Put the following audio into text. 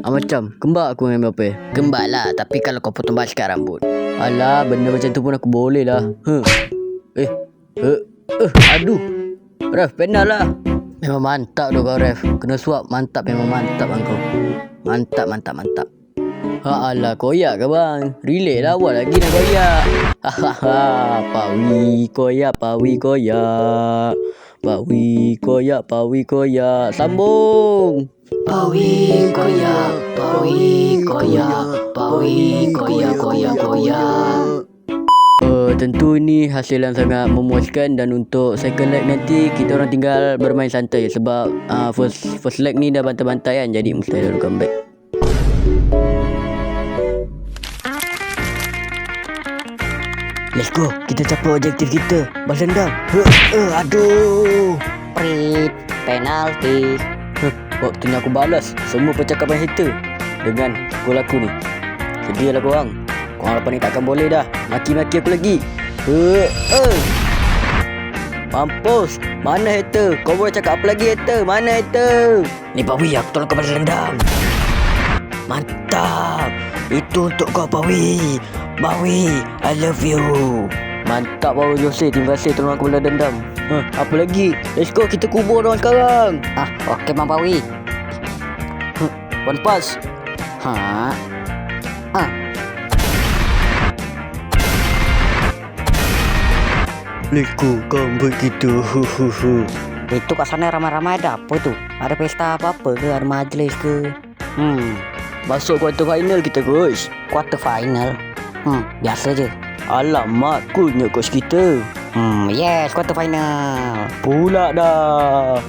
Macam kembar aku dengan apa? Kembar lah, tapi kalau kau potong basket rambut. Alah, benda macam tu pun aku boleh lah. Aduh. Ref, penal lah. Memang mantap tu kau, Ref. Kena suap, mantap, memang mantap bang kau. Mantap. Alah, koyak ke bang? Relate lah, awal lagi nak koyak. Pawi koyak. Pawi koyak. Sambung. Pawi koyak. Tentu ini hasil yang sangat memuaskan. Dan untuk second leg nanti kita orang tinggal bermain santai. Sebab first leg ni dah bantai-bantai kan. Jadi mustahil lalu comeback. Let's go, kita capai objektif kita. Balas dendam. Aduh. Prit, penalti. Waktunya aku balas semua percakapan hater dengan gol aku ni. Sedih lah korang. Korang lepas ni takkan boleh dah maki-maki aku lagi. Mampus. Mana hater? Kau boleh cakap apa lagi hater? Mana hater? Ni Pawi, aku tolong kau balas dendam. Mantap. Itu untuk kau Pawi. Pawi, I love you. Mantap Pawi Jose. Terima kasih tolong aku balas dendam. Apa lagi? Let's go, kita kubur orang sekarang. Okey Bang Pawi. One pass. Let's go, comeback kita. Itu kat sana ramai-ramai ada apa tu? Ada pesta apa-apa ke? Ada majlis ke? Masuk quarter final kita coach. Quarter final? Biasa je. Alamak, coolnya coach kita. Yes, quarter final. Pula dah.